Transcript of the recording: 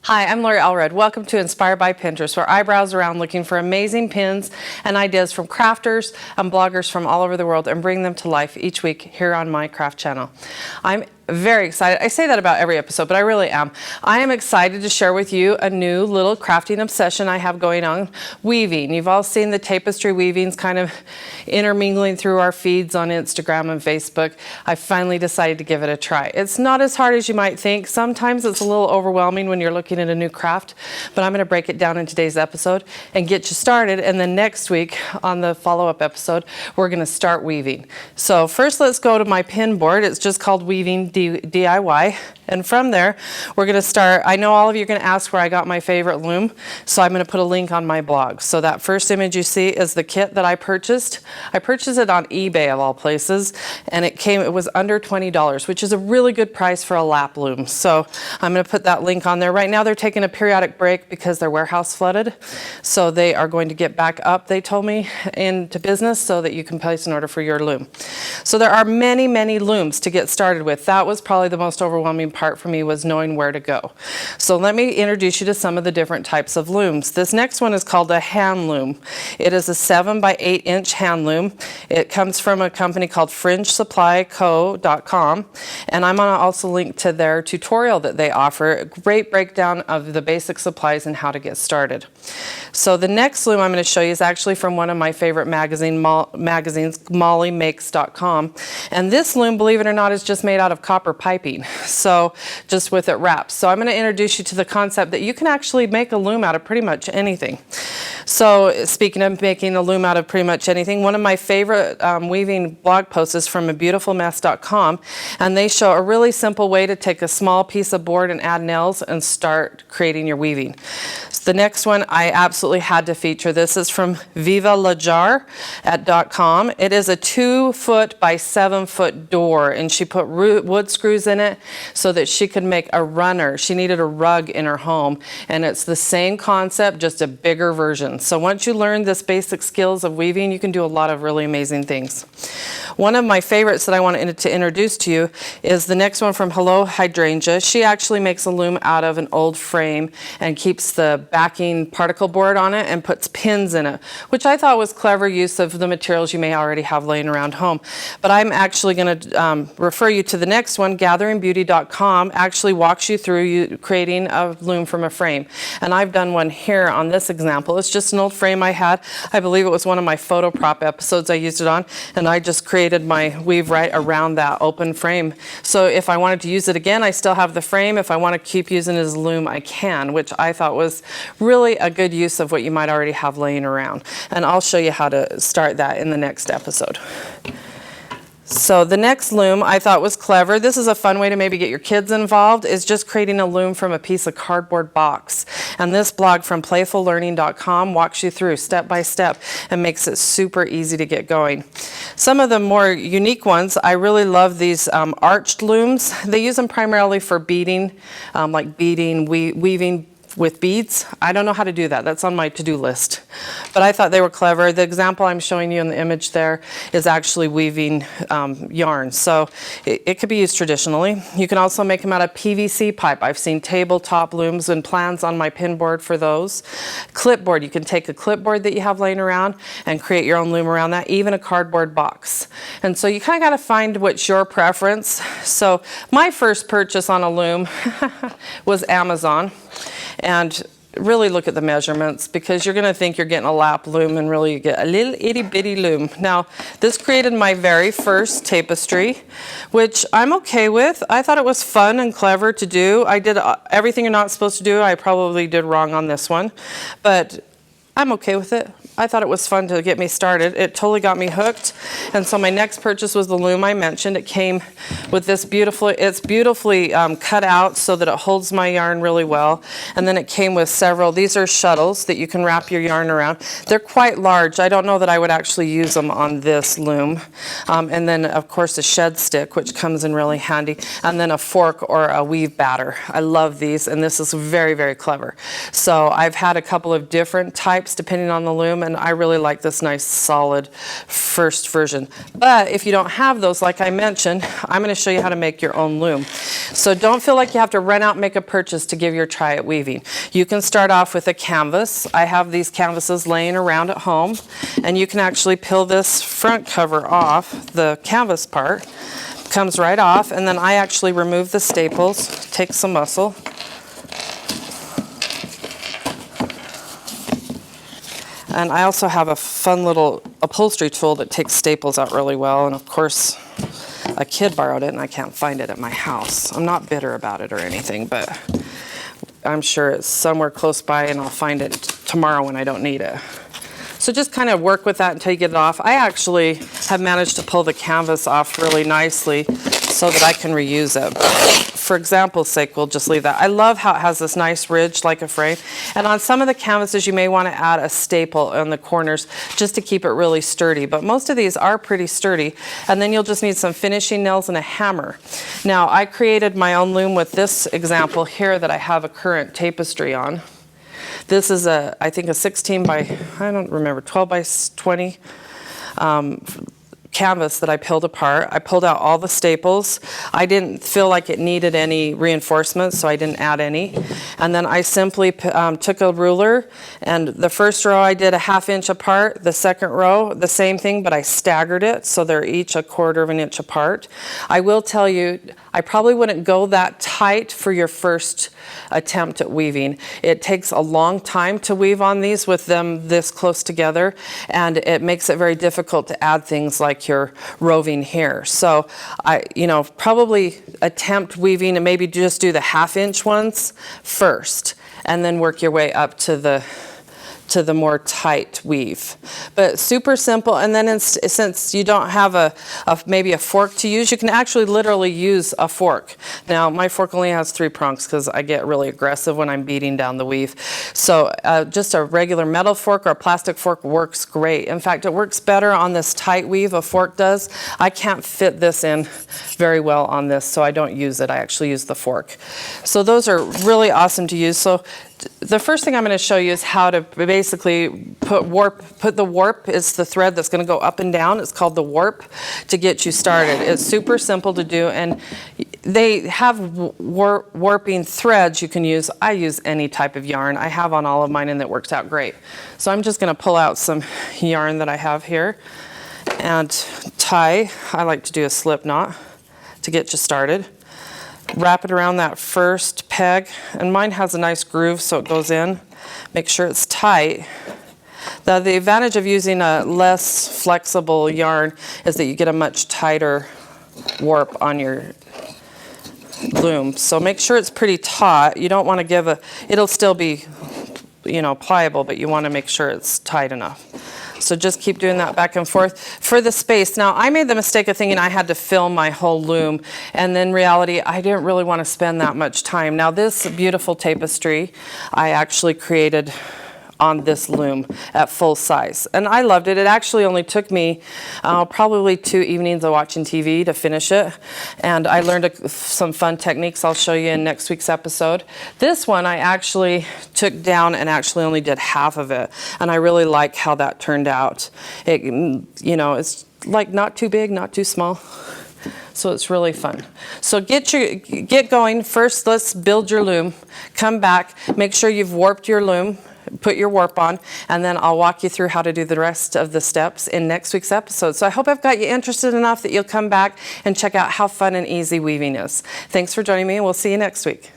Hi, I'm Lori Allred. Welcome to Inspired by Pinterest, where I browse around looking for amazing pins and ideas from crafters and bloggers from all over the world and bring them to life each week here on my craft channel. I'm very excited. I say that about every episode, but I really am. I am excited to share with you a new little crafting obsession I have going on, weaving. You've all seen the tapestry weavings kind of intermingling through our feeds on Instagram and Facebook. I finally decided to give it a try. It's not as hard as you might think. Sometimes it's a little overwhelming when you're looking at a new craft, but I'm going to break it down in today's episode and get you started. And then next week on the follow-up episode, we're going to start weaving. So first, let's go to my pin board. It's just called Weaving DIY, and from there we're going to start. I know all of you are going to ask where I got my favorite loom, so I'm going to put a link on my blog. So that first image you see is the kit that I purchased. I purchased it on eBay of all places, and it was under $20, which is a really good price for a lap loom. So I'm going to put that link on there. Right now they're taking a periodic break because their warehouse flooded, so they are going to get back up, they told me, into business so that you can place an order for your loom. So there are many looms to get started with. That was probably the most overwhelming part for me, was knowing where to go. So let me introduce you to some of the different types of looms. This next one is called a hand loom. It is a 7 by 8 inch hand loom. It comes from a company called FringeSupplyCo.com, and I'm going to also link to their tutorial that they offer. A great breakdown of the basic supplies and how to get started. So the next loom I'm going to show you is actually from one of my favorite magazines, MollyMakes.com, and this loom, believe it or not, is just made out of copper piping, so just with it wrapped. So I'm going to introduce you to the concept that you can actually make a loom out of pretty much anything. So speaking of making a loom out of pretty much anything, one of my favorite weaving blog posts is from abeautifulmess.com, and they show a really simple way to take a small piece of board and add nails and start creating your weaving. So the next one I absolutely had to feature. This is from VivaLajar.com. It is a 2-foot by 7-foot door, and she put wood screws in it so that she could make a runner. She needed a rug in her home, and it's the same concept, just a bigger version. So once you learn this basic skills of weaving, you can do a lot of really amazing things. One of my favorites that I wanted to introduce to you is the next one from Hello Hydrangea. She actually makes a loom out of an old frame and keeps the backing particle board on it and puts pins in it, which I thought was clever use of the materials you may already have laying around home. But I'm actually going to refer you to the next one. GatheringBeauty.com actually walks you through creating a loom from a frame, and I've done one here on this example. It's just an old frame I had. I believe it was one of my photo prop episodes I used it on, and I just created my weave right around that open frame. So if I wanted to use it again, I still have the frame. If I want to keep using it as a loom, I can, which I thought was really a good use of what you might already have laying around. And I'll show you how to start that in the next episode. So the next loom I thought was clever. This is a fun way to maybe get your kids involved, is just creating a loom from a piece of cardboard box. And this blog from playfullearning.com walks you through step by step and makes it super easy to get going. Some of the more unique ones, I really love these arched looms. They use them primarily for beading, weaving with beads. I don't know how to do that. That's on my to-do list. But I thought they were clever. The example I'm showing you in the image there is actually weaving yarn. So it could be used traditionally. You can also make them out of PVC pipe. I've seen tabletop looms and plans on my pin board for those. Clipboard. You can take a clipboard that you have laying around and create your own loom around that, even a cardboard box. And so you kind of got to find what's your preference. So my first purchase on a loom was Amazon. And really look at the measurements, because you're going to think you're getting a lap loom and really you get a little itty bitty loom. Now, this created my very first tapestry, which I'm okay with. I thought it was fun and clever to do. I did everything you're not supposed to do. I probably did wrong on this one, but I'm okay with it. I thought it was fun to get me started. It totally got me hooked. And so my next purchase was the loom I mentioned. It came with this it's beautifully cut out so that it holds my yarn really well. And then it came with several, these are shuttles that you can wrap your yarn around. They're quite large. I don't know that I would actually use them on this loom. And then of course a shed stick, which comes in really handy. And then a fork or a weave batter. I love these, and this is very, very clever. So I've had a couple of different types depending on the loom, and I really like this nice solid first version. But if you don't have those, like I mentioned, I'm going to show you how to make your own loom. So don't feel like you have to run out and make a purchase to give your a try at weaving. You can start off with a canvas. I have these canvases laying around at home, and you can actually peel this front cover off, the canvas part. Comes right off, and then I actually remove the staples, take some muscle. And I also have a fun little upholstery tool that takes staples out really well, and of course a kid borrowed it and I can't find it at my house. I'm not bitter about it or anything, but I'm sure it's somewhere close by and I'll find it tomorrow when I don't need it. So just kind of work with that until you get it off. I actually have managed to pull the canvas off really nicely so that I can reuse it. But for example's sake, we'll just leave that. I love how it has this nice ridge like a frame. And on some of the canvases, you may want to add a staple in the corners just to keep it really sturdy. But most of these are pretty sturdy. And then you'll just need some finishing nails and a hammer. Now, I created my own loom with this example here that I have a current tapestry on. This is I think a 16 by, I don't remember, 12 by 20 canvas that I peeled apart. I pulled out all the staples. I didn't feel like it needed any reinforcements, so I didn't add any. And then I simply took a ruler, and the first row I did a 1/2 inch apart. The second row, the same thing, but I staggered it, so they're each 1/4 inch apart. I will tell you, I probably wouldn't go that tight for your first attempt at weaving. It takes a long time to weave on these with them this close together, and it makes it very difficult to add things like your roving here. So I, probably attempt weaving and maybe just do the 1/2 inch ones first, and then work your way up to the more tight weave. But super simple. And then since you don't have maybe a fork to use, you can actually literally use a fork. Now my fork only has 3 prongs because I get really aggressive when I'm beating down the weave. So just a regular metal fork or a plastic fork works great. In fact, it works better on this tight weave, a fork does. I can't fit this in very well on this, so I don't use it. I actually use the fork. So those are really awesome to use. So the first thing I'm going to show you is how to basically put the warp is the thread that's going to go up and down. It's called the warp to get you started. It's super simple to do, and they have warping threads you can use. I use any type of yarn. I have on all of mine, and that works out great. So I'm just going to pull out some yarn that I have here and tie. I like to do a slip knot to get you started. Wrap it around that first peg, and mine has a nice groove so it goes in. Make sure it's tight. Now, the advantage of using a less flexible yarn is that you get a much tighter warp on your loom. So make sure it's pretty taut. You don't want to give it'll still be, pliable, but you want to make sure it's tight enough. So just keep doing that back and forth. For the space, now I made the mistake of thinking I had to fill my whole loom, and then in reality, I didn't really want to spend that much time. Now this beautiful tapestry, I actually created on this loom at full size, and I loved it. It actually only took me probably 2 evenings of watching TV to finish it, and I learned some fun techniques I'll show you in next week's episode. This one I actually took down and actually only did half of it, and I really like how that turned out. It's like not too big, not too small. So it's really fun. So get going. First, let's build your loom. Come back, make sure you've warped your loom. Put your warp on, and then I'll walk you through how to do the rest of the steps in next week's episode. So I hope I've got you interested enough that you'll come back and check out how fun and easy weaving is. Thanks for joining me, and we'll see you next week.